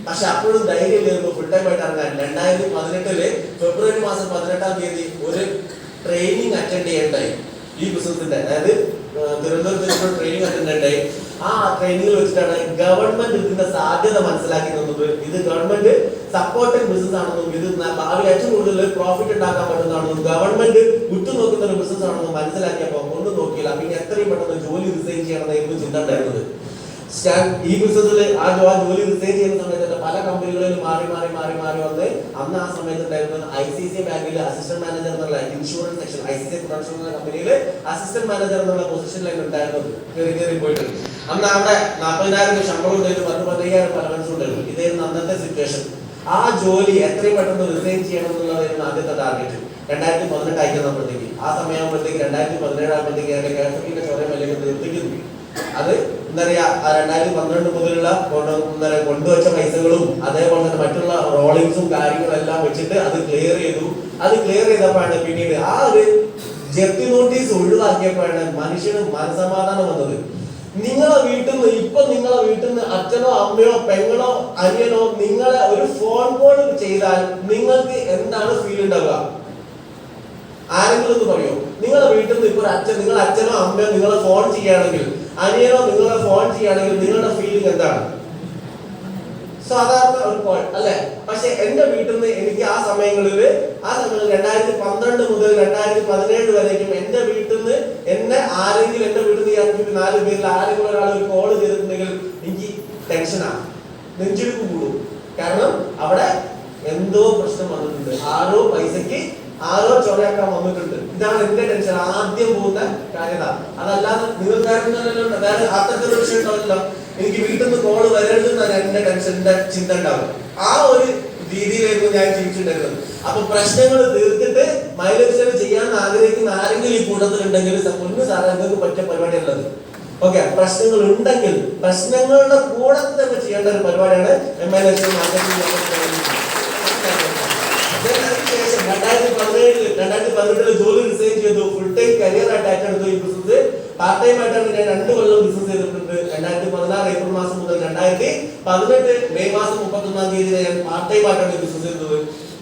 പക്ഷെ അപ്പോഴും ധൈര്യമില്ലായിരുന്നു full time ആയിട്ട് ഇറങ്ങാൻ. 2018 ഫെബ്രുവരി മാസം 18-ാം തീയതി ഒരു ട്രെയിനിങ് അറ്റൻഡ് ചെയ്യണ്ടായി ഈ ബിസിനസിന്റെ. അതായത് തിരുവനന്തപുരത്ത് ട്രെയിനിങ് അറ്റൻഡ് ഉണ്ടായി. ആ ട്രെയിനിങ്ങിൽ വെച്ചിട്ടാണ് ഗവൺമെന്റ് ഇതിന്റെ സാധ്യത മനസ്സിലാക്കി തന്നത്. ഇത് ഗവൺമെന്റ് സപ്പോർട്ടിംഗ് ബിസിനസ് ആണെന്നും ഇത് ഭാവി ഏറ്റവും കൂടുതൽ പ്രോഫിറ്റ് ഉണ്ടാക്കാൻ പറ്റുന്നതാണെന്നും ഗവൺമെന്റ് ഉറ്റുനോക്കുന്ന ഒരു ബിസിനസ് ആണെന്നും മനസ്സിലാക്കിയപ്പോൾ ഒന്നും നോക്കിയില്ല. പിന്നെ എത്രയും പെട്ടെന്ന് ജോലി റിസൈൻ ചെയ്യണമെന്നായിരുന്നു ചിന്ത ഉണ്ടായിരുന്നത്. ഈ ബിസിനസ്സിൽ ആ ജോലി റിസൈൻ ചെയ്യുന്ന സമയത്ത് പല കമ്പനികളിൽ മാറി വന്ന് അന്ന് ആ സമയത്ത് ഉണ്ടായിരുന്നത് ICICI ബാങ്കിൽ അസിസ്റ്റന്റ് മാനേജർ എന്നുള്ള ഇൻഷുറൻസ് സെക്ഷൻ, ICICI പ്രൊഡക്ഷൻ എന്ന കമ്പനിയിൽ അസിസ്റ്റന്റ് മാനേജർ എന്നുള്ള പൊസിഷനിലാണ് ഉണ്ടായിരുന്നത്. കയറി പോയിട്ട് അന്ന് അവിടെ 40,000 ശമ്പളം ഉണ്ടായിരുന്നു, 10-15,000 അലവൻസ് ഉണ്ടായിരുന്നു. ഇതായിരുന്നു അന്നത്തെ സിറ്റുവേഷൻ. ആ ജോലി എത്രയും പെട്ടെന്ന് റിസൈൻ ചെയ്യണം എന്നുള്ളതായിരുന്നു ആദ്യത്തെ ടാർഗറ്റ്. 2018 അയക്കുന്നപ്പോഴത്തേക്ക് ആ സമയമാകുമ്പോഴത്തേക്ക് 2017 ആകുമ്പോഴത്തേക്ക് അതിന്റെ കേരളത്തിന്റെ ചോദ്യം അല്ലെങ്കിൽ നിർത്തിക്കുന്നു. അത് എന്താ പറയാ 2012 മുതലുള്ള കൊണ്ടുവച്ച പൈസകളും അതേപോലെ തന്നെ മറ്റുള്ള റോളിങ്സും കാര്യങ്ങളെല്ലാം വെച്ചിട്ട് അത് ക്ലിയർ ചെയ്തു. അത് ക്ലിയർ ചെയ്തപ്പോഴാണ് പിന്നീട് ആ ഒരു ജപ്തി നോട്ടീസ് ഒഴിവാക്കിയപ്പോഴാണ് മനുഷ്യന് മനസമാധാനം വന്നത്. നിങ്ങളെ വീട്ടിൽ നിന്ന് അച്ഛനോ അമ്മയോ പെങ്ങളോ അനിയനോ നിങ്ങളെ ഒരു ഫോൺ കോൾ ചെയ്താൽ നിങ്ങൾക്ക് എന്താണ് ഫീൽ ഉണ്ടാവുക? ആരെങ്കിലും ഒന്ന് പറയോ? നിങ്ങളെ വീട്ടിൽ നിന്ന് ഇപ്പൊ നിങ്ങളുടെ അച്ഛനോ അമ്മയോ നിങ്ങളെ ഫോൺ ചെയ്യുകയാണെങ്കിൽ, അനിയനോ നിങ്ങളെ ഫോൺ ചെയ്യുകയാണെങ്കിൽ നിങ്ങളുടെ ഫീലിംഗ് എന്താണ്? സാധാരണ ഒരു കോൾ അല്ലെ? പക്ഷെ എന്റെ വീട്ടിൽ നിന്ന് എനിക്ക് ആ സമയങ്ങളിൽ 2012 മുതൽ 2017 വരേക്കും എന്റെ വീട്ടിൽ നിന്ന് ആരെങ്കിലും എന്റെ വീട്ടിൽ നിന്ന് 4 പേരിൽ ആരെങ്കിലും ഒരാൾ ഒരു കോൾ ചെയ്തിട്ടുണ്ടെങ്കിൽ എനിക്ക് ടെൻഷനാണ്, നെഞ്ചിടിപ്പ് കൂടും. കാരണം അവിടെ എന്തോ പ്രശ്നം വന്നിട്ടുണ്ട്, ആരോ പൈസക്ക് ആരോ ചൊറയാക്കാൻ വന്നിട്ടുണ്ട്. ഇതാണ് എന്റെ ടെൻഷൻ, ആദ്യം പോകുന്ന കാര്യത. അതല്ലാതെ നിങ്ങൾക്ക് അത്തരത്തിലുള്ള വിഷയം ഉണ്ടാവില്ല. എനിക്ക് വീട്ടിൽ നിന്ന് കോള് വരരുതെന്നാണ് എന്റെ ടെൻഷന്റെ ചിന്ത ഉണ്ടാവും. ആ ഒരു രീതിയിലായിരുന്നു ഞാൻ ജീവിച്ചിട്ടുണ്ടായിരുന്നത്. അപ്പൊ പ്രശ്നങ്ങൾ തീർത്തിട്ട് മൈലേജ് ചെയ്യാൻ ആഗ്രഹിക്കുന്ന ആരെങ്കിലും ഈ കൂട്ടത്തിലുണ്ടെങ്കിൽ ഒന്ന് സാറേ നിങ്ങൾക്ക് പറ്റിയ പരിപാടി ഉള്ളത്. ഓക്കെ, പ്രശ്നങ്ങൾ ഉണ്ടെങ്കിൽ പ്രശ്നങ്ങളുടെ കൂടത്തിൽ തന്നെ ചെയ്യേണ്ട ഒരു പരിപാടിയാണ് MILS മാർക്കറ്റിംഗ്. 2018 ജോലി റിസൈൻ ചെയ്തു, ഫുൾ ടൈം കരിയർ ആയിട്ട് ഏറ്റെടുത്തു ഈ ബിസിനസ്. പാർട്ട് ടൈം ആയിട്ടാണ് ഞാൻ 2 കൊല്ലം ബിസിനസ് ചെയ്തിട്ടുണ്ട്. 2016 ഏപ്രിൽ മാസം മുതൽ 2018 മെയ് മാസം 31-ാം തീയതി ഞാൻ പാർട്ട് ടൈം ആയിട്ടാണ് ബിസിനസ് ചെയ്തത്.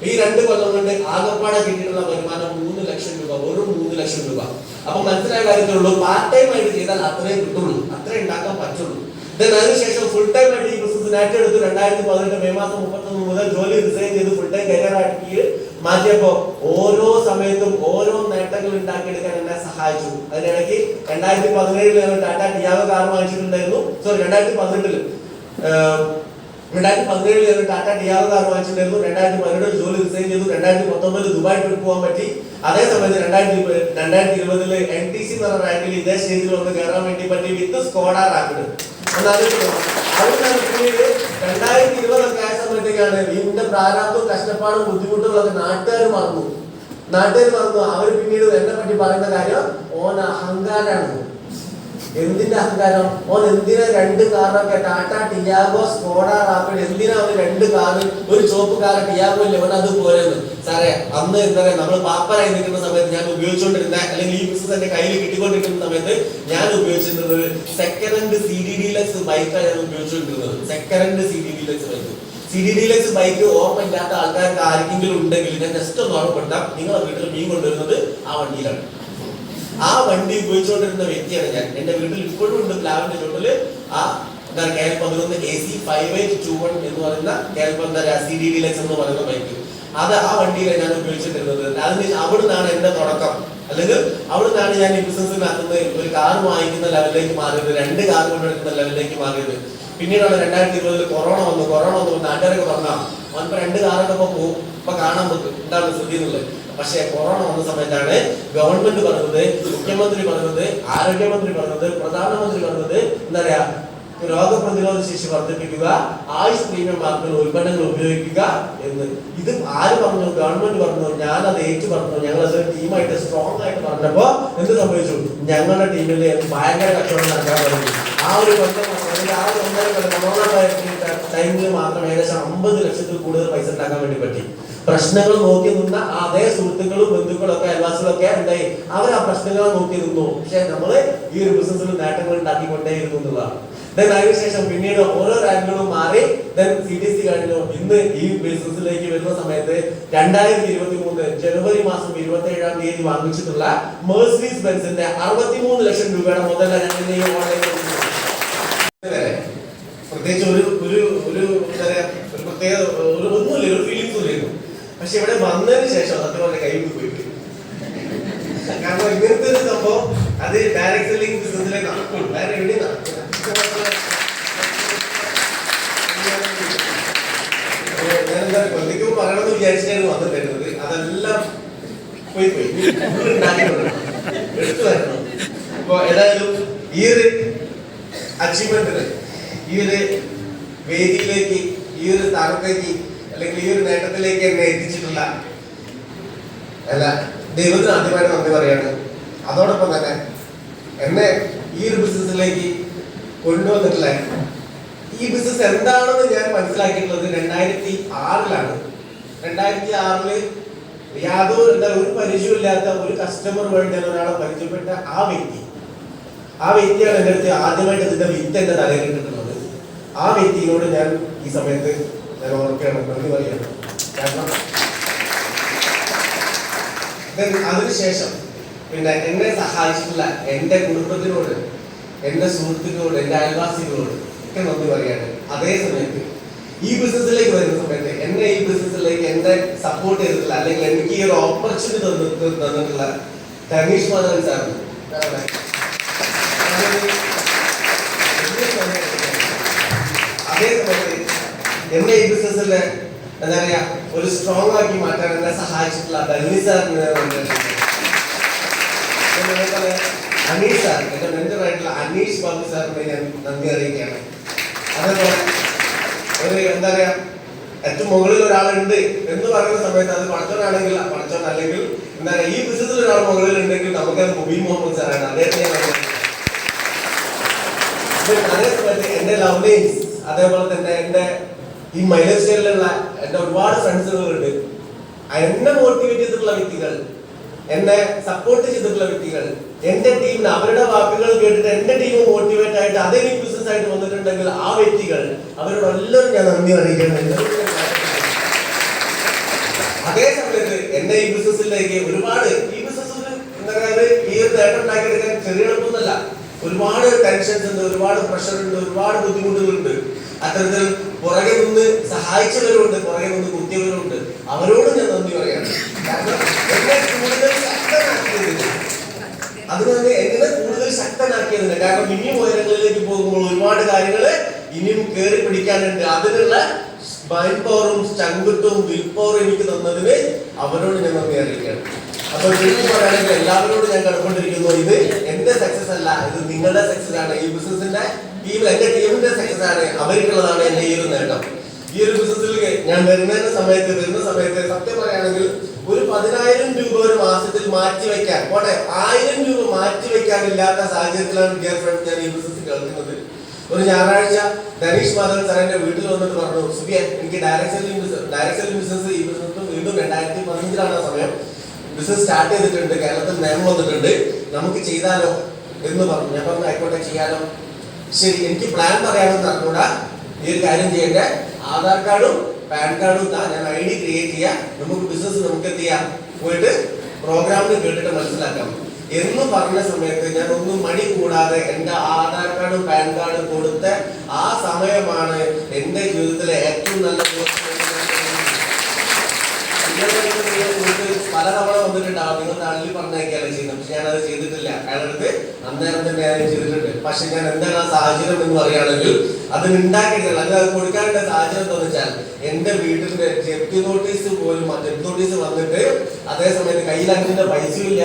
ഈ 2 കൊല്ലം കൊണ്ട് ആകെപ്പാടെ കിട്ടിയിട്ടുള്ള വരുമാനം 3 ലക്ഷം രൂപ, വെറും 3 ലക്ഷം രൂപ. അപ്പൊ മനസ്സിലായ കാര്യത്തിലുള്ളൂ, പാർട്ട് ടൈം ആയിട്ട് ചെയ്താൽ അത്രയും കിട്ടുള്ളൂ, അത്രയും ഉണ്ടാക്കാൻ പറ്റുള്ളൂ. അതിനുശേഷം ഫുൾ ടൈം ആയിട്ട് ഈ ബിസിനസ് ഏറ്റെടുത്തു. 2018 മെയ് മാസം 31 മുതൽ ജോലി റിസൈൻ ചെയ്ത് ഫുൾ ടൈം കരിയർ ആയിട്ട് മാറ്റിയപ്പോ ഓരോ സമയത്തും ഓരോ നേട്ടങ്ങൾ ഉണ്ടാക്കിയെടുക്കാൻ എന്നെ സഹായിച്ചു. അതിനിടയ്ക്ക് 2017 ഞാൻ ടാറ്റ ടിയാഗോ കാർ വാങ്ങിച്ചിട്ടുണ്ടായിരുന്നു. 2018 ഞാൻ ടാറ്റ ടിയാഗോ കാർ വാങ്ങിച്ചിട്ടുണ്ടായിരുന്നു. 2018 ജോലി റിസൈൻ ചെയ്തു. 2019 ദുബായ് ട്രിപ്പ് പോകാൻ പറ്റി. അതേ സമയത്ത് 2020 NTC എന്ന റാങ്കിൽ ഇതേ സ്റ്റേജിൽ വന്ന് കയറാൻ വേണ്ടി പറ്റി വിത്ത് സ്കോഡ റാപ്പിഡ്. പിന്നീട് 2020 ആയ സമയത്തേക്കാണ് ഇതിന്റെ പ്രാരാബ്ദവും കഷ്ടപ്പാടും ബുദ്ധിമുട്ടുകളൊക്കെ നാട്ടുകാർ മറന്നു. അവർ പിന്നീട് എന്നെ പറ്റി പറയുന്ന കാര്യം ഓൻ അഹങ്കാരാണ്. എന്തിന്റെ അഹങ്കാരം? ഓൻ എന്തിനാ 2 കാറൊക്കെ ടാറ്റ ടിയാഗോ സ്കോഡ റാപ്പിഡ്, എന്തിനാ അവന് 2 കാറ്, ഒരു ചോപ്പ് കാറ് ടിയാഗോ ഇല്ല, അവൻ അത് പോരെന്ന്. സാറേ അന്ന് എന്താ പറയാ, നമ്മൾ പാപ്പറായി നിൽക്കുന്ന സമയത്ത് ഞാൻ ഉപയോഗിച്ചുകൊണ്ടിരുന്ന അല്ലെങ്കിൽ ഈ ബിസിനസ് എന്റെ കയ്യിൽ കിട്ടിക്കൊണ്ടിരിക്കുന്ന സമയത്ത് ഞാൻ ഉപയോഗിച്ചിരുന്നത് സെക്കൻഡ് ഹാൻഡ് CD ഡീലക്സ് ബൈക്കാണ് ഞാൻ ഉപയോഗിച്ചുകൊണ്ടിരുന്നത്. Second hand CD deluxe bike. CD deluxe bike ഓർമ്മ ഇല്ലാത്ത ആൾക്കാർക്ക് ആർക്കെങ്കിലും ഉണ്ടെങ്കിൽ ഞാൻ ജസ്റ്റ് ഒന്ന് ഓർമ്മപ്പെടുത്താം, നിങ്ങളുടെ വീട്ടിൽ മീൻ കൊണ്ടുവരുന്നത് ആ വണ്ടിയിലാണ്. ആ വണ്ടി ഉപയോഗിച്ചുകൊണ്ടിരുന്ന വ്യക്തിയാണ് ഞാൻ. എന്റെ വീട്ടിൽ ഇപ്പോഴും ഉണ്ട് പ്ലാവിന്റെ ചോട്ടില് ആ KL11 AC 5821 എന്ന് പറയുന്ന CD ഡീലക്സ് എന്ന് പറയുന്ന ബൈക്ക്. അത് ആ വണ്ടിയിലാണ് ഞാൻ ഉപയോഗിച്ചിട്ടിരുന്നത്. അവിടുന്നാണ് എന്റെ തുടക്കം. അല്ലെങ്കിൽ അവിടുന്നാണ് ഞാൻ ഈ ബിസിനസ്സിനകത്തുനിന്ന് ഒരു കാർ വാങ്ങിക്കുന്ന ലെവലിലേക്ക് മാറിയത്, 2 കാർ കൊണ്ടുവരുന്ന ലെവലിലേക്ക് മാറിയത്. പിന്നീടാണ് 2020 കൊറോണ വന്നു നാട്ടുകാരൊക്കെ പറഞ്ഞാൽ അവനിപ്പോ 2 കാറൊക്കെ പോകും, ഇപ്പൊ കാണാൻ പറ്റും എന്താണ് സ്ഥിതി എന്നുള്ളത്. പക്ഷെ കൊറോണ വന്ന സമയത്താണ് ഗവൺമെന്റ് പറഞ്ഞത്, മുഖ്യമന്ത്രി പറഞ്ഞത്, ആരോഗ്യമന്ത്രി പറഞ്ഞത്, പ്രധാനമന്ത്രി പറഞ്ഞത് എന്താ പറയാ, രോഗപ്രതിരോധ ശേഷി വർദ്ധിപ്പിക്കുക, ആയുഷ് പ്രീമിയം മാർക്കുകൾ ഉൽപ്പന്നങ്ങൾ ഉപയോഗിക്കുക എന്ന്. ഇത് ആര് പറഞ്ഞു? ഗവൺമെന്റ് പറഞ്ഞു. ഞാനത് ഏറ്റു പറഞ്ഞു. ഞങ്ങളത് ടീമായിട്ട് സ്ട്രോങ് ആയിട്ട് പറഞ്ഞപ്പോ എന്ത് സംഭവിച്ചു? ഞങ്ങളുടെ ടീമിൽ ഭയങ്കര കച്ചവടം നടക്കാൻ തുടങ്ങി. ആ ഒരു കൊറോണ ടൈമിൽ മാത്രം ഏകദേശം 50 ലക്ഷത്തിൽ കൂടുതൽ പൈസ ഉണ്ടാക്കാൻ വേണ്ടി പറ്റി. പ്രശ്നങ്ങൾ നോക്കി നിന്ന അതേ സുഹൃത്തുക്കളും ബന്ധുക്കളും ഒക്കെ അയൽവാസികളൊക്കെ ഉണ്ടായി. അവർ ആ പ്രശ്നങ്ങളെ നോക്കി നിന്നു. പക്ഷെ നമ്മള് ഈ ഒരു ബിസിനസ്സിൽ നേട്ടങ്ങൾ ഉണ്ടാക്കിക്കൊണ്ടേയിരുന്നു എന്നുള്ളതാണ്. ദെൻ അതിനുശേഷം പിന്നീട് ഓരോ റാങ്കുകളും മാറി ദെൻ CTC കഴിഞ്ഞു. ഇന്ന് ഈ ബിസിനസ്സിലേക്ക് വരുന്ന സമയത്ത് 2023 ജനുവരി മാസം 27-ാം തീയതി വാങ്ങിച്ചിട്ടുള്ള മെഴ്സീഡീസ് ബെൻസിന്റെ 63 ലക്ഷം രൂപയുടെ മുതലാണ് ഞാൻ പ്രത്യേകിച്ച് ഒരു പ്രത്യേക ഒന്നുമില്ല, ഒരു ഫീലിംഗ്സ് ഇല്ലായിരുന്നു. പക്ഷെ ഇവിടെ വന്നതിന് ശേഷം സത്യം പറഞ്ഞ കൈ പോയി. കാരണം ഇങ്ങനത്തെ ഒരു സംഭവം അത് ഡയറക്ട് സെല്ലിംഗ് ബിസിനസ്സിലെ നടക്കുള്ളൂ, വേറെ എവിടെയും നടക്കില്ല. ഞാനെന്താ കൊല്ലയ്ക്കും പറയണമെന്ന് വിചാരിച്ചിട്ടാണ് വന്നിട്ടുണ്ടായിരുന്നത്. അതെല്ലാം പോയി എടുത്തു വരണം. അപ്പൊ ഏതായാലും ഈ ഒരു അച്ചീവ്മെന്റിന്, ഈ ഒരു വേദിയിലേക്ക്, ഈ ഒരു സ്ഥാനത്തേക്ക് അല്ലെങ്കിൽ ഈ ഒരു നേട്ടത്തിലേക്ക് എന്നെ എത്തിച്ചിട്ടുള്ള അല്ല ദൈവത്തിന് ആദ്യമായിട്ട് നന്ദി പറയാണ്. അതോടൊപ്പം തന്നെ എന്നെ ഈ ഒരു ബിസിനസ്സിലേക്ക് കൊണ്ടുവന്നിട്ടുള്ള ഈ ബിസിനസ് എന്താണെന്ന് ഞാൻ മനസ്സിലാക്കിയിട്ടുള്ളത് 2006-ലാണ്. 2006 യാതൊരു ഒരു പരിചയമില്ലാത്ത ഒരു കസ്റ്റമർ വഴി ഞാൻ ഒരാളെ പരിചയപ്പെട്ട ആ വ്യക്തിയാണ് എൻ്റെ അടുത്ത് ആദ്യമായിട്ട് ഇതിന്റെ വിത്ത് എന്റെ തലയിൽ ഇട്ടിട്ടുള്ളത്. ആ വ്യക്തിയോട് ഞാൻ ഈ സമയത്ത് ഞാൻ ഓർക്കുകയാണ്, നന്ദി പറയാണ്. കാരണം അതിനുശേഷം പിന്നെ എന്നെ സഹായിച്ചിട്ടുള്ള എൻ്റെ കുടുംബത്തിനോട്, എൻ്റെ സുഹൃത്തുക്കളോട്, എൻ്റെ അയൽവാസികളോട് ഒക്കെ നന്ദി പറയാണ്. അതേ സമയത്ത് ഈ ബിസിനസ്സിലേക്ക് വരുന്ന സമയത്ത് എന്നെ ഈ ബിസിനസ്സിലേക്ക് എന്നെ സപ്പോർട്ട് ചെയ്തിട്ടുള്ള അല്ലെങ്കിൽ എനിക്ക് ഈ ഒരു ഓപ്പർച്യൂണിറ്റി തന്നിട്ടുള്ള ധനീഷ് മാധവൻ സാറിന് അതേ സമയത്ത് എന്നെ ഈ ബിസിനസ്സിലെ എന്താ പറയാ ഒരു സ്ട്രോങ് ആക്കി മാറ്റാൻ എന്നെ സഹായിച്ചിട്ടുള്ള ധനീഷ് സാറിന്, അനീഷ് സാർ, എന്റെ മെന്ററായിട്ടുള്ള അനീഷ് ബാബു സാറിനെ ഞാൻ നന്ദി അറിയിക്കുകയാണ്. അതേപോലെ ഒരു എന്താ പറയാ ഏറ്റവും മുകളിൽ ഒരാളുണ്ട് എന്ന് പറയുന്ന സമയത്ത് അത് പടച്ചോനാണെങ്കിൽ പടച്ചോൻ, അല്ലെങ്കിൽ എന്താ പറയാ ഈ ബിസിനസ്സിൽ ഒരാൾ മുകളിൽ ഉണ്ടെങ്കിൽ നമുക്കത് മുബീൻ മുഹമ്മദ് സാറാണ്. അദ്ദേഹത്തെ ഞാൻ അതേ സമയത്ത് എന്റെ ലവ് ലൈൻസ്, അതേപോലെ തന്നെ എന്റെ ഈ മൈലേജ് സ്റ്റൈലിലുള്ള എന്റെ ഒരുപാട് ഫ്രണ്ട്സുകളുണ്ട്. എന്നെ മോട്ടിവേറ്റ് ചെയ്തിട്ടുള്ള വ്യക്തികൾ, എന്നെ സപ്പോർട്ട് ചെയ്തിട്ടുള്ള വ്യക്തികൾ, എന്റെ ടീമിന് അവരുടെ വാക്കുകൾ കേട്ടിട്ട് എന്റെ ടീം മോട്ടിവേറ്റ് ആയിട്ട് അതേ ബിസിനസ് ആയിട്ട് വന്നിട്ടുണ്ടെങ്കിൽ ആ വ്യക്തികൾ അവരോട് എല്ലാവരും ഞാൻ നന്ദി അറിയിക്കുന്നുണ്ട്. അതേ സമയത്ത് എന്നെ ഈ ബിസിനസ്സിലേക്ക് ഒരുപാട് ഈ ബിസിനസ് എന്താ പറയുക ഈ ഒരു നേട്ടം ഉണ്ടാക്കിയെടുക്കാൻ ചെറിയ എളുപ്പമൊന്നുമല്ല. ഒരുപാട് ടെൻഷൻസ് ഉണ്ട്, ഒരുപാട് പ്രഷർ ഉണ്ട്, ഒരുപാട് ബുദ്ധിമുട്ടുകളുണ്ട്. അത്തരത്തിൽ പുറകെ നിന്ന് സഹായിച്ചവരുണ്ട്, പുറകെ നിന്ന് കുത്തിയവരുണ്ട്. അവരോട് ഞാൻ നന്ദി പറയാണ്. കാരണം എന്നെ കൂടുതൽ ശക്തനാക്കിയതിന്, അതുകൊണ്ട് എന്നെ കൂടുതൽ ശക്തനാക്കിയതിന്, കാരണം ഇനിയും ഉയരങ്ങളിലേക്ക് പോകുമ്പോൾ ഒരുപാട് കാര്യങ്ങള് ഇനിയും കയറി പിടിക്കാനുണ്ട്. അതിനുള്ള മൈൻഡ് പവറും ചങ്കുത്തും വിൽ പവറും എനിക്ക് തന്നതിന് അവരോട് ഞാൻ നന്ദി അറിയിക്കുകയാണ്. അപ്പൊ ശരിക്കും പറയുകയാണെങ്കിൽ എല്ലാവരോടും ഞാൻ കടപ്പെട്ടിരിക്കുന്നു. ഇത് എന്റെ സക്സസ് അല്ല, ഇത് നിങ്ങളുടെ സക്സസ് ആണ്. ഈ ബിസിനസിന്റെ ടീം, എന്റെ ടീമിന്റെ സക്സസ് ആണ്, അവർക്കുള്ളതാണ് എന്റെ ഈ ഒരു നേട്ടം. ഈ ഒരു ബിസിനസ്സിൽ ഞാൻ വരുന്ന സമയത്ത് സത്യം പറയുകയാണെങ്കിൽ ഒരു 10,000 രൂപ ഒരു മാസത്തിൽ മാറ്റിവെക്കാൻ, പോട്ടെ 1000 രൂപ മാറ്റിവെക്കാനില്ലാത്ത സാഹചര്യത്തിലാണ് ഡിയർ ഫ്രണ്ട്സ് ഞാൻ ഈ ബിസിനസ് കേൾക്കുന്നത്. ഒരു ഞായറാഴ്ച ധനീഷ് മാധവൻ സാർ എന്റെ വീട്ടിൽ വന്നിട്ട് പറഞ്ഞു, സുബിയ എനിക്ക് ഡയറക്ട് സെല്ലിംഗ് ബിസിനസ് ഈ ബിസിനസ് വീണ്ടും 2015-ലാണ് ആ സമയം ബിസിനസ് സ്റ്റാർട്ട് ചെയ്തിട്ടുണ്ട്, കേരളത്തിൽ നിയമം വന്നിട്ടുണ്ട്, നമുക്ക് ചെയ്താലോ എന്ന് പറഞ്ഞു. ഞാൻ പറഞ്ഞു ആയിക്കോട്ടെ ചെയ്യാലോ. ശരി, എനിക്ക് പ്ലാൻ പറയാമെന്ന് അറിഞ്ഞൂടാ, ഈ ഒരു കാര്യം ചെയ്യേണ്ട, ആധാർ കാർഡും പാൻ കാർഡും ഞാൻ ID ക്രിയേറ്റ് ചെയ്യാം, നമുക്ക് ബിസിനസ് നമുക്ക് എന്ത് ചെയ്യാം, പോയിട്ട് പ്രോഗ്രാമിന് കേട്ടിട്ട് മനസ്സിലാക്കാം എന്ന് പറഞ്ഞ സമയത്ത് ഞാൻ ഒന്നും മടി കൂടാതെ എന്റെ ആധാർ കാർഡും പാൻ കാർഡും കൊടുത്ത ആ സമയമാണ് എന്റെ ജീവിതത്തിലെ ഏറ്റവും നല്ല പലതവണ വന്നിട്ടുണ്ടാവും. നിങ്ങൾ തള്ളി പറഞ്ഞേക്കാണ് ചെയ്യുന്നത്, പക്ഷെ ഞാനത് ചെയ്തിട്ടില്ല. അയാളടുത്ത് അന്നേരം തന്നെ ഞാൻ ചെയ്തിട്ടുണ്ട്. പക്ഷെ ഞാൻ എന്താണ് ആ സാഹചര്യം എന്ന് പറയുകയാണെങ്കിൽ അതിനുണ്ടാക്കിയിട്ടില്ല. അത് കൊടുക്കാനുള്ള സാഹചര്യം എന്താണെന്ന് വെച്ചാൽ എന്റെ വീട്ടിന്റെ ജപ്തി നോട്ടീസ് വന്നിട്ട് അതേ സമയത്ത് കയ്യിൽ അഞ്ചിന്റെ പൈസയില്ല,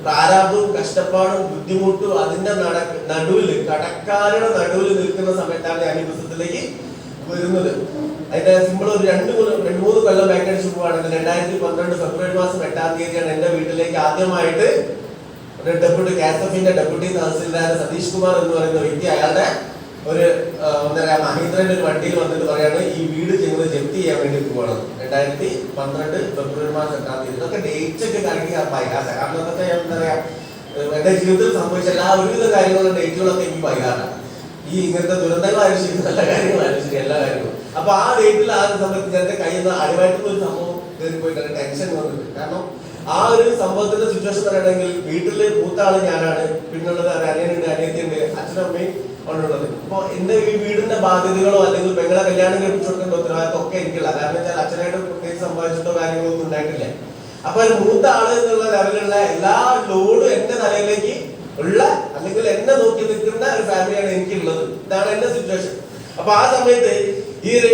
പ്രാരാബ്ദവും കഷ്ടപ്പാടും ബുദ്ധിമുട്ടും അതിന്റെ നടുവിൽ കടക്കാരുടെ നടുവിൽ നിൽക്കുന്ന സമയത്താണ് ഞാൻ ഈ ബിസിനസ്സിലേക്ക് വരുന്നത്. അതിന്റെ സിമ്പിൾ ഒരു 2-3 കൊല്ലം ബാക്ക് അടിച്ചു പോവാണെങ്കിൽ 2012 ഫെബ്രുവരി മാസം 8-ാം തീയതിയാണ് എന്റെ വീട്ടിലേക്ക് ആദ്യമായിട്ട് ഒരു ഡെപ്യൂട്ടി കാസഫിന്റെ ഡെപ്യൂട്ടി തഹസിൽദാർ സതീഷ് കുമാർ എന്ന് പറയുന്ന വ്യക്തി അയാളുടെ ഒരു എന്താ പറയാ മഹീന്ദ്രന്റെ ഒരു വണ്ടിയിൽ വന്നിട്ട് പറയാണ് ഈ വീട് ഞങ്ങൾ ജപ്തി ചെയ്യാൻ വേണ്ടി പോവാണ്. 2012 ഫെബ്രുവരി മാസം 8-ാം തീയതി. ഇതൊക്കെ ഡേറ്റ്സ് ഒക്കെ കാണിക്കുക വൈകാതെ, കാരണം അതൊക്കെ എന്താ പറയാ എന്റെ ജീവിതത്തിൽ സംഭവിച്ച എല്ലാ ഒരുവിധ കാര്യങ്ങളും ഡേറ്റുകളൊക്കെ എനിക്ക് വൈകാതെ. ഈ ഈ ഇങ്ങനത്തെ ദുരന്തങ്ങൾ ആലോചിക്കും, നല്ല കാര്യങ്ങൾ ആലോചിക്കും, എല്ലാ കാര്യങ്ങളും. അപ്പൊ ആ ഡേറ്റിൽ ആ സമയത്ത് എന്റെ കയ്യിൽ നിന്ന് അടിവായിട്ടുള്ള ഒരു സംഭവം കയറി പോയിട്ട് ടെൻഷൻ വന്നിട്ട്. കാരണം ആ ഒരു സംഭവത്തിന്റെ സിറ്റുവേഷൻ പറയണമെങ്കിൽ വീട്ടില് മൂത്ത ആള് ഞാനാണ്, പിന്നുള്ളത് അനിയനുണ്ട്, അനിയത്തിയുണ്ട്, അച്ഛനും അമ്മയും ഉള്ളത്. അപ്പൊ എന്റെ ഈ വീടിന്റെ ബാധ്യതകളോ അല്ലെങ്കിൽ പെങ്ങളെ കല്യാണം കഴിപ്പിച്ചു കൊടുക്കേണ്ട ഉത്തരവാദിത്തം ഒക്കെ എനിക്കില്ല. കാരണം വെച്ചാൽ അച്ഛനായിട്ട് പ്രത്യേകിച്ച് സമ്പാദിച്ചിട്ടോ കാര്യങ്ങളോ ഒന്നും ഉണ്ടായിട്ടില്ല. അപ്പൊ ഒരു മൂത്ത ആള് എന്നുള്ള ലെവലിലുള്ള എല്ലാ ലോഡും എന്റെ തലയിലേക്ക് ഉള്ള അല്ലെങ്കിൽ എന്നെ നോക്കി നിൽക്കുന്ന ഒരു ഫാമിലിയാണ് എനിക്കുള്ളത്. ഇതാണ് എന്റെ സിറ്റുവേഷൻ. അപ്പൊ ആ സമയത്ത് ഈ ഒരു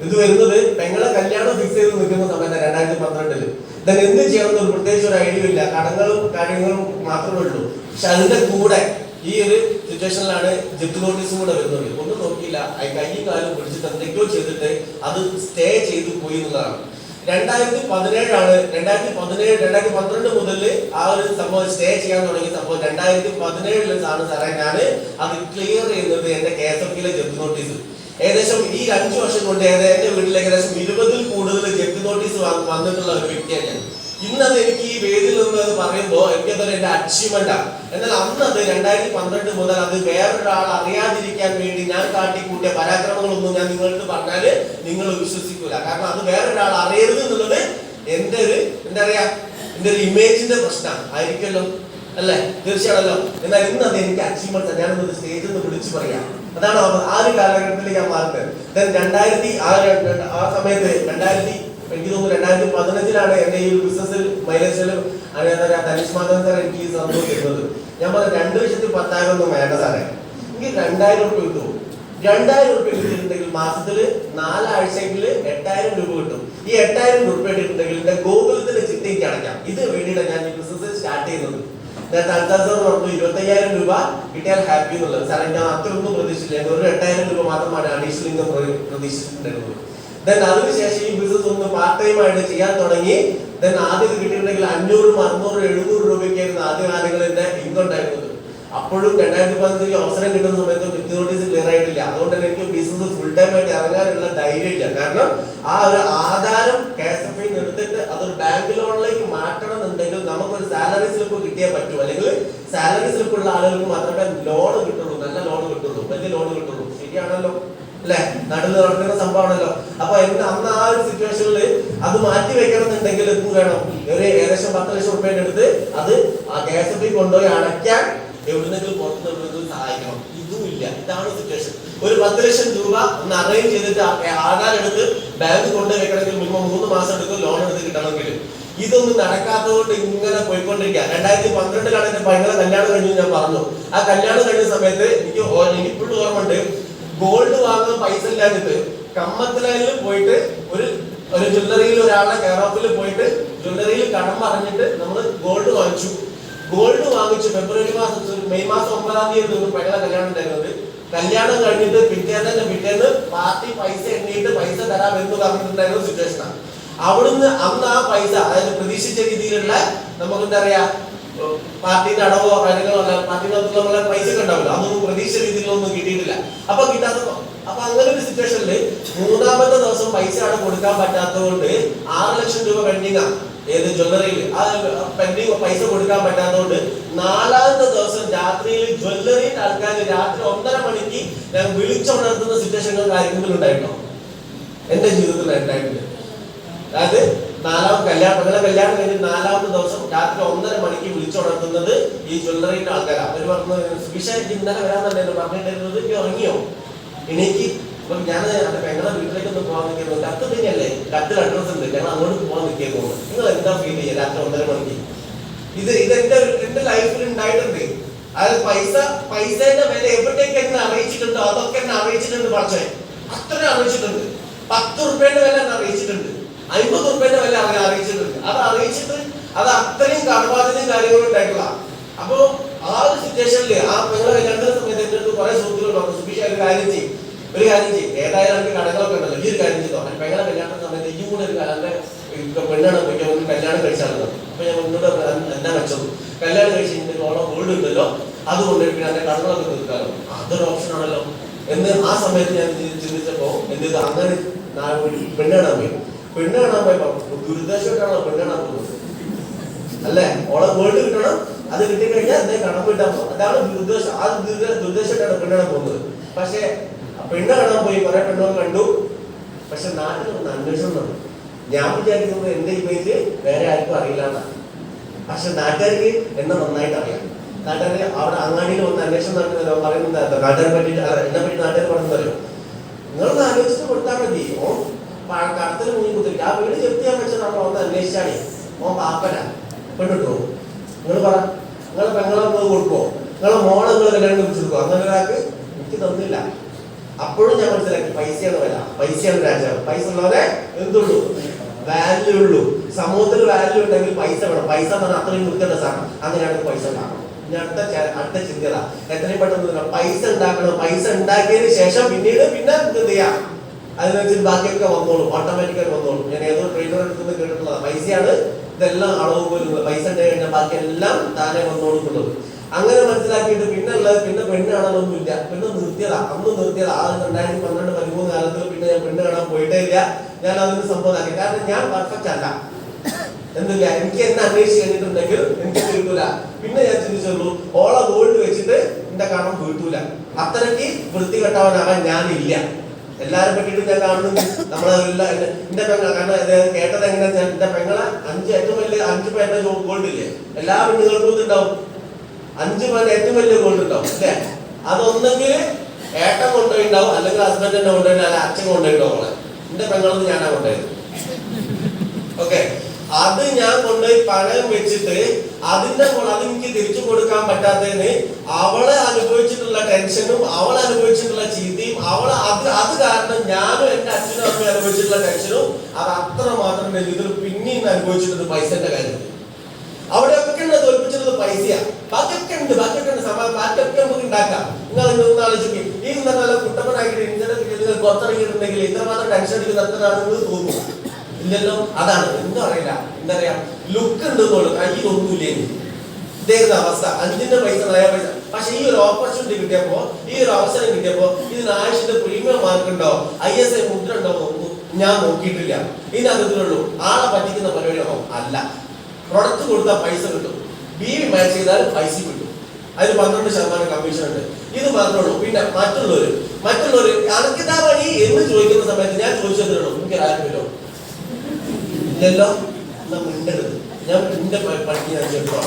ഇത് വരുന്നത് പെങ്ങളെ കല്യാണം ഫിക്സ് ചെയ്ത് നിൽക്കുന്ന സമയത്ത് 2012 then എന്ത് ചെയ്യണമെന്ന് ഒരു പ്രത്യേകിച്ച് ഒരു ഐഡിയ ഇല്ല, കടങ്ങളും കാര്യങ്ങളും മാത്രമേ ഉള്ളൂ. പക്ഷെ അതിന്റെ കൂടെ ഈ ഒരു സിറ്റുവേഷനിലാണ് ജപ്തി നോട്ടീസും കൂടെ വരുന്നത്. ഒന്നും നോക്കിയില്ല, കൈയും കാലും പിടിച്ചിട്ട് എന്തൊക്കെയോ ചെയ്തിട്ട് അത് സ്റ്റേ ചെയ്തു പോയി എന്നുള്ളതാണ്. 2017 2012 മുതൽ ആ ഒരു സംഭവം സ്റ്റേ ചെയ്യാൻ തുടങ്ങിയ സംഭവം 2017 ആണ് സാറേ ഞാൻ അത് ക്ലിയർ ചെയ്യുന്നത്. എന്റെ KSFBയിലെ ജപ്തി നോട്ടീസ് ഏകദേശം ഈ 5 വർഷം കൊണ്ട് എന്റെ വീട്ടിൽ ഏകദേശം 20-ൽ കൂടുതൽ ജപ്തി നോട്ടീസ് വന്നിട്ടുള്ള ഒരു വ്യക്തിയാണ് ഞാൻ. ഇന്നത് എനിക്ക് ഈ വേദിയിൽ നിന്ന് പറയുമ്പോൾ എനിക്കതൊരു എന്റെ അച്ചീവ്മെന്റാണ്. എന്നാൽ അന്നത് 2012 മുതൽ അത് വേറൊരാൾ അറിയാതിരിക്കാൻ വേണ്ടി ഞാൻ കാട്ടിക്കൂട്ടിയ പരാക്രമങ്ങളൊന്നും ഞാൻ നിങ്ങൾക്ക് പറഞ്ഞാല് നിങ്ങൾ വിശ്വസിക്കൂല. കാരണം അത് വേറൊരാൾ അറിയരുത് എന്നുള്ളത് എന്റെ ഒരു എന്താ പറയാ എന്റെ ഒരു ഇമേജിന്റെ പ്രശ്നം ആയിരിക്കുമല്ലോ, അല്ലേ? തീർച്ചയാണല്ലോ. എന്നാൽ ഇന്നത് എനിക്ക് അച്ചീവ്മെന്റ് ഞാനൊന്ന് സ്റ്റേജിൽ നിന്ന് വിളിച്ചു പറയാം. അതാണ് ആ ഒരു കാലഘട്ടത്തിലേക്ക് ഞാൻ മാറുന്നത്. ആ സമയത്ത് എനിക്ക് തോന്നുന്നു 2015 എന്റെ ഈ ബിസിനസ്സിൽ മൈലേജിലും ധനീഷ് മാധവൻ സാർ എനിക്ക് ഈ സംഭവം തരുന്നത്. ഞാൻ പറഞ്ഞു 2,10,000 ഒന്നും വേണ്ട സാറേ, എനിക്ക് 2,000 രൂപ കിട്ടും. 2,000 രൂപ കിട്ടിയിട്ടുണ്ടെങ്കിൽ മാസത്തിൽ 4 ആഴ്ചയെങ്കിൽ 8,000 രൂപ കിട്ടും. ഈ 8,000 രൂപ ഇട്ടിട്ടുണ്ടെങ്കിൽ എന്റെ ഗോകുലത്തിന്റെ ചിട്ടയ്ക്ക് അടയ്ക്കാം. ഇത് വേണ്ടിയിട്ടാണ് ഞാൻ ഈ ബിസിനസ് സ്റ്റാർട്ട് ചെയ്യുന്നത്. നേരത്തെ സാർ പറഞ്ഞു 25,000 രൂപ കിട്ടിയാൽ ഹാപ്പി എന്നുള്ളത്. സാറേ ഞാൻ അത്രയൊന്നും പ്രതീക്ഷിച്ചില്ല, ഒരു 8,000 രൂപ മാത്രമാണ് അഡീഷണൽ ഇൻകം പ്രതീക്ഷിച്ചിട്ടുണ്ടായിരുന്നത്. ദെൻ അതിനുശേഷം ഈ ബിസിനസ് ഒന്ന് പാർട്ട് ടൈം ആയിട്ട് ചെയ്യാൻ തുടങ്ങി. ദെൻ ആദ്യം കിട്ടിയിട്ടുണ്ടെങ്കിൽ 500, 600, 700 രൂപയ്ക്കായിരുന്നു ആദ്യ കാലങ്ങളിൽ എന്റെ ഇൻകം ഉണ്ടായിരുന്നത്. അപ്പോഴും 2015 അവസരം കിട്ടുന്ന സമയത്ത് ജപ്തി നോട്ടീസ് ക്ലിയർ ആയിട്ടില്ല. അതുകൊണ്ട് തന്നെ എനിക്ക് ബിസിനസ് ഫുൾ ടൈം ആയിട്ട് ഇറങ്ങാനുള്ള ധൈര്യം ഇല്ല. കാരണം ആ ഒരു ആധാരം KSFBയിൽ നിന്ന് എടുത്തിട്ട് അതൊരു ബാങ്ക് ലോണിലേക്ക് മാറ്റണം എന്നുണ്ടെങ്കിൽ നമുക്കൊരു സാലറി സ്ലിപ്പ് കിട്ടിയേ പറ്റൂ. അല്ലെങ്കിൽ സാലറി സ്ലിപ്പ് ഉള്ള ആളുകൾക്ക് മാത്രമേ ലോൺ കിട്ടുള്ളൂ, നല്ല ലോൺ കിട്ടുള്ളൂ, വലിയ ലോൺ കിട്ടുള്ളൂ. ശരിയാണല്ലോ, അല്ലെ? നാട്ടിൽ നടക്കുന്ന സംഭവമാണല്ലോ. അപ്പൊ അന്ന് ആ ഒരു സിറ്റുവേഷനിൽ അത് മാറ്റി വെക്കണം എന്നുണ്ടെങ്കിൽ എന്ത് വേണം? ഏകദേശം 10 ലക്ഷം രൂപയുടെ അടുത്ത് അത് ആ KSFB കൊണ്ടുപോയി അടയ്ക്കാൻ എവിടുന്നെങ്കിലും പുറത്തുനിന്ന് സഹായിക്കണം. ഇതും ഇല്ല. ഇതാണ് സിറ്റുവേഷൻ. ഒരു 10 ലക്ഷം രൂപ ഒന്ന് അറേഞ്ച് ചെയ്തിട്ട് ആധാരം എടുത്ത് ബാങ്ക് കൊണ്ടുപോയി വെക്കണമെങ്കിൽ മിനിമം 3 മാസം എടുക്കും ലോൺ എടുത്ത് കിട്ടണമെങ്കിൽ. ഇതൊന്നും നടക്കാത്തതുകൊണ്ട് ഇങ്ങനെ പോയിക്കൊണ്ടിരിക്കുക. 2012 എന്റെ പെങ്ങളെ കല്യാണം കഴിഞ്ഞു ഞാൻ പറഞ്ഞു. ആ കല്യാണം കഴിഞ്ഞ സമയത്ത് എനിക്ക് ഇപ്പോഴും ഓർമ്മയുണ്ട്, ഗോൾഡ് വാങ്ങാൻ പൈസ ഇല്ലാഞ്ഞിട്ട് കമ്മത്തിലയിൽ പോയിട്ട് ഒരു ജ്വല്ലറിയിൽ ഒരാളുടെ കെയർ ഓഫിൽ പോയിട്ട് ജ്വല്ലറിയിൽ കടം പറഞ്ഞിട്ട് നമ്മൾ ഗോൾഡ് വാങ്ങിച്ചു. ഗോൾഡ് വാങ്ങിച്ചു മെയ് മാസം 9-ാം തീയതി പെങ്ങളെ കല്യാണം ഉണ്ടായിരുന്നത്. കല്യാണം കഴിഞ്ഞിട്ട് പിറ്റേന്ന് പാർട്ടി പൈസ എണ്ണിയിട്ട് പൈസ തരാമെന്ന് പറഞ്ഞിട്ടുണ്ടായിരുന്ന സിറ്റുവേഷനാണ്. അവിടുന്ന് അന്ന് ആ പൈസ, അതായത് പ്രതീക്ഷിച്ച രീതിയിലുള്ള നമുക്ക് എന്താ പറയാ പാർട്ടിന്റെ അടവോ കാര്യങ്ങളോ അല്ല, പാർട്ടിനകത്ത് നമ്മളെ പൈസ ഒക്കെ ഉണ്ടാവില്ല, അതൊന്നും പ്രതീക്ഷിച്ച രീതിയിലൊന്നും കിട്ടിയിട്ടില്ല. അപ്പൊ അങ്ങനെ ഒരു സിറ്റുവേഷനിൽ 3-ാമത്തെ ദിവസം പൈസ അവിടെ കൊടുക്കാൻ പറ്റാത്തതുകൊണ്ട് 6 ലക്ഷം രൂപ പെൻഡിങ്ങാണ്. ഏത് ജ്വല്ലറിയിൽ ആ പെൻഡിങ് പൈസ കൊടുക്കാൻ പറ്റാത്തതുകൊണ്ട് 4-ാമത്തെ ദിവസം രാത്രിയിൽ ജ്വല്ലറിയിൽ ആൾക്കാർ രാത്രി 1:30 മണിക്ക് ഞാൻ വിളിച്ചുണർത്തുന്ന സിറ്റുവേഷനുകൾ കാര്യങ്ങൾ ഉണ്ടായിട്ടോ എന്റെ ജീവിതത്തിൽ ഉണ്ടായിട്ടുണ്ട്. അതായത് പെങ്ങളെ കല്യാണം കഴിഞ്ഞ് 4-ാമത്തെ ദിവസം രാത്രി 1:30 മണിക്ക് വിളിച്ചുണർത്തുന്നത് ഈ ജ്വല്ലറിന്റെ ആൾക്കാരാണ്. അവര് പറഞ്ഞു, സുബീഷ ഇന്നലെ വരാന്നല്ലേ പറഞ്ഞിട്ടിരുന്നത്, ഉറങ്ങിയോ? എനിക്ക് ഞാൻ എന്റെ പെങ്ങളെ വീട്ടിലേക്ക് ഒന്ന് പോകാൻ നിൽക്കുന്നു. കത്ത് തന്നെയല്ലേ, കത്തിൽ അഡ്രസ് ഉണ്ട്, ഞങ്ങൾ അങ്ങോട്ട് പോകാൻ നിൽക്കുന്നു. നിങ്ങൾ എന്താ ഫീൽ ചെയ്യുക രാത്രി 1:30 മണിക്ക്? ഇത് എന്റെ ലൈഫിൽ ഉണ്ടായിട്ടുണ്ട്. അതായത് പൈസയുടെ വില എവിടേക്ക് എന്നെ അറിയിച്ചിട്ടുണ്ടോ അതൊക്കെ എന്നെ അറിയിച്ചിട്ടുണ്ട്. പക്ഷേ അത്ര അറിയിച്ചിട്ടുണ്ട്. 10 രൂപയുടെ വില എന്നെ അറിയിച്ചിട്ടുണ്ട്, 50 രൂപയുടെ വില അറിയിച്ചിട്ടുണ്ട്. അത് അറിയിച്ചിട്ട് അത് അത്രയും കടബാധ്യതയും കാര്യങ്ങളും ഉണ്ടായിട്ടുള്ള. അപ്പൊ ആ ഒരു സിറ്റുവേഷനിൽ ആ പെങ്ങളെ കല്യാണത്തിന്റെ സമയത്ത് എന്റെ അടുത്ത് കുറെ സുഹൃത്തുക്കൾ പറഞ്ഞു, സുബീഷ ഒരു കാര്യം ചെയ്യും, ഏതായാലും എനിക്ക് കടകളൊക്കെ ഉണ്ടല്ലോ, ഈ ഒരു കാര്യം ചെയ്തോ. പെങ്ങളെ കല്യാണത്തിന്റെ സമയത്ത് ഈ കൂടെ ഒരു എന്റെ പെണ്ണാണ് പോയിക്കാൻ കല്യാണം കഴിച്ചാണല്ലോ. അപ്പൊ ഞാൻ മുന്നോട്ട് എന്നാ വെച്ചത്, കല്യാണം കഴിച്ച് ഓണം ഗോൾഡ് ഉണ്ടല്ലോ, അതുകൊണ്ട് പിന്നെ എന്റെ കടകളൊക്കെ തീർക്കാലോ, അതൊരു ഓപ്ഷൻ ആണല്ലോ എന്ന് ആ സമയത്ത് ഞാൻ ചിന്തിച്ചപ്പോ എന്ത് ചെയ്തു, അങ്ങനെ പെണ്ണാണാൻ പോയപ്പോ ദുരിതാശ്വാസമായിട്ടാണോ പെണ്ണാണാൻ പോകുന്നത്? അല്ലേ? ഓളെ ഗോൾഡ് കിട്ടണം, അത് കിട്ടിക്കഴിഞ്ഞാൽ അതേ കടം വീട്ടാൻ പോകും. അതാണ് ദുർദ്ദേശം. ആ ദുർദ്ദേശമായിട്ടാണ് പെണ്ണാണ് പോകുന്നത്. പക്ഷെ പെണ്ണ് കാണാൻ പോയി, കുറെ പെണ്ണുകൾ കണ്ടു. പക്ഷെ നാട്ടിലൊന്ന് അന്വേഷണം നടന്നു. ഞാൻ വിചാരിക്കുന്നത് എന്റെ ഇമേജ് വേറെ ആർക്കും അറിയില്ല എന്നാണ്. പക്ഷെ നാട്ടുകാർക്ക് എന്നെ നന്നായിട്ട് അറിയാം. നാട്ടുകാർ അവിടെ അങ്ങാടിയിൽ വന്ന് അന്വേഷണം നടത്തുന്നല്ലോ പറയുന്നത് നാട്ടുകാരെ പറ്റിയിട്ട് എന്നെ പറ്റി നാട്ടുകാർ പറഞ്ഞതല്ലോ, നിങ്ങളൊന്ന് ആലോചിച്ചിട്ട് കൊടുത്താൽ മതി. ഓ കടത്തിൽ മുങ്ങി കുത്തിരിക്കും. ആ വീട് ചെത്തിയാൻ വെച്ചാൽ നമ്മൾ ഒന്ന് അന്വേഷിച്ചാണേ. ഓ പാപ്പന പെണ്ണിട്ടോ, നിങ്ങൾ പറ, നിങ്ങളെ പെങ്ങളെ നിങ്ങൾ കൊടുക്കോ, നിങ്ങളെ മോളെ നിങ്ങൾ കല്യാണം കുറിച്ച് കൊടുക്കോ? അങ്ങനെ ഒരാൾക്ക് എനിക്ക് തന്നില്ല. അപ്പോഴും ഞാൻ മനസ്സിലാക്കി പൈസയാണ് വില, പൈസയാണ് രാജാവ്. പൈസ ഉള്ളവരെ എന്തുള്ളൂ, വാല്യൂ ഉള്ളൂ. സമൂഹത്തിൽ വാല്യൂ ഉണ്ടെങ്കിൽ പൈസ വേണം. പൈസ എന്ന് പറഞ്ഞാൽ അത്രയും വൃത്തിയുടെ സാധനം. അങ്ങനെയാണെങ്കിൽ പൈസ ഉണ്ടാക്കണം. ഇനി അടുത്ത ചിന്തത എത്രയും പെട്ടെന്ന് പൈസ ഉണ്ടാക്കണം. പൈസ ഉണ്ടാക്കിയതിന് ശേഷം പിന്നെ എന്ത് ചെയ്യാം, അതിനനുസരിച്ച് ബാക്കിയൊക്കെ വന്നോളൂ, ഓട്ടോമാറ്റിക്കായി വന്നോളൂ. ഞാൻ ഏതോ ട്രെയിനർ എടുക്കുന്നത് കേട്ടിട്ടുള്ളതാണ്. പൈസയാണ് ഇതെല്ലാം അളവ് പോലുള്ളത്. പൈസ ഉണ്ടായി കഴിഞ്ഞാൽ ബാക്കി എല്ലാം താനെ വന്നോളുന്നുള്ളത്. അങ്ങനെ മനസ്സിലാക്കിയിട്ട് പിന്നെ പെണ്ണ് കാണാനൊന്നുമില്ല. പിന്നെ നിർത്തിയതാ, അന്ന് നിർത്തിയതാ. ആ 2012-13 കാലത്തിൽ പിന്നെ ഞാൻ പെണ്ണ് കാണാൻ പോയിട്ടേ ഇല്ല. ഞാൻ അതിന് സംഭവമാക്കി. കാരണം ഞാൻ പെർഫെക്റ്റ് അല്ല, എന്നില്ല. എനിക്ക് എന്നെ അന്വേഷിച്ച് കഴിഞ്ഞിട്ടുണ്ടെങ്കിൽ എനിക്ക് കിട്ടൂല. പിന്നെ ഞാൻ ചിന്തിച്ചുള്ളൂ, ഓളെ ഗോൾഡ് വെച്ചിട്ട് എന്റെ കടം വീട്ടൂല. അത്രയ്ക്ക് വൃത്തികെട്ടവനാകാൻ ഞാനില്ല. എല്ലാരും പറ്റിയിട്ട് ഞാൻ കാണുന്നുണ്ട്. നമ്മളെല്ലാം എന്റെ പെങ്ങളെ, കാരണം കേട്ടത് എങ്ങനെ, എന്റെ പെങ്ങളെ 5 പേരുടെ ഗോൾഡ് ഇല്ലേ, എല്ലാ പെണ്ണുകൾക്കും ഇതുണ്ടാവും. 5 പേരുടെ ഏറ്റവും വലിയ ഗോൾഡ് ഉണ്ടാവും അല്ലേ. അതൊന്നെങ്കിൽ ഏട്ടൻ കൊണ്ടുപോയിണ്ടാവും, അല്ലെങ്കിൽ ഹസ്ബൻഡ് തന്നെ കൊണ്ടുപോയി, അല്ല അച്ഛൻ കൊണ്ടുപോയിണ്ടാവും. എന്റെ പെങ്ങളത് ഞാനാ കൊണ്ടുപോയത്. ഓക്കെ, അത് ഞാൻ കൊണ്ടുപോയി പണയം വെച്ചിട്ട് അതെനിക്ക് തിരിച്ചു കൊടുക്കാൻ പറ്റാത്തതിന് അവളെ അനുഭവിച്ചിട്ടുള്ള ടെൻഷനും അവളെ അനുഭവിച്ചിട്ടുള്ള ചീത്തയും അത് കാരണം ഞാനും എന്റെ അച്ഛനും അമ്മയും അനുഭവിച്ചിട്ടുള്ള ടെൻഷനും അത് അത്ര മാത്രം ഇതിൽ പിന്നെയും അനുഭവിച്ചിട്ടുണ്ട് പൈസന്റെ കാര്യത്തിൽ. അവിടെയൊക്കെ തോൽപ്പിച്ചിട്ടുള്ളത് പൈസയാ. ബാക്കിയൊക്കെ ഉണ്ട്, ബാക്കിയൊക്കെ നമുക്ക് ഉണ്ടാക്കാം. നിങ്ങൾ ഒന്ന് ആലോചിക്കും, ഈ നല്ല കുട്ടപ്പനായിട്ട് ഇങ്ങനെ പുറത്തിറങ്ങിയിട്ടുണ്ടെങ്കിൽ ഇത്രമാത്രം ടെൻഷൻ അടിക്കുന്ന എത്ര ആണെന്ന് തോന്നുന്നു. ഇല്ലല്ലോ. അതാണ് എന്താ പറയില്ല, എന്താ പറയാ, ലുക്ക് ഉണ്ടെന്നുള്ളു, കയ്യിലൊന്നുമില്ലേ. ഇതേക്കുന്ന അവസ്ഥ. 5ന്റെ പൈസ 4 പൈസ. പക്ഷെ ഈ ഒരു ഓപ്പർച്യൂണിറ്റി കിട്ടിയപ്പോ, ഈ ഒരു അവസരം കിട്ടിയപ്പോ, ഇതിന് ആഴ്ചയുടെ പ്രീമിയം മാർക്ക് ഉണ്ടോ, ISI മുദ്ര ഉണ്ടോ ഞാൻ നോക്കിയിട്ടില്ല. ഇതിനകത്തുള്ളൂ ആളെ പറ്റിക്കുന്ന പരിപാടിയാണോ? അല്ല. പ്രൊഡക്റ്റ് കൊടുത്താൽ പൈസ കിട്ടും, BV മാച്ച് ചെയ്താൽ പൈസ കിട്ടും. അതിന് 12% കമ്മീഷൻ ഉണ്ട്. ഇത് മാത്രമേ ഉള്ളൂ. പിന്നെ മറ്റുള്ളവര് അനക്കിതാ പണി എന്ന് ചോദിക്കുന്ന സമയത്ത് ഞാൻ ചോദിച്ചതേ ഉള്ളൂ, എനിക്ക് ആരുമില്ലോ ഇല്ലല്ലോ. എന്നാ മിണ്ടരുത്, ഞാൻ എന്റെ പണി ഞാൻ ചെറുപ്പം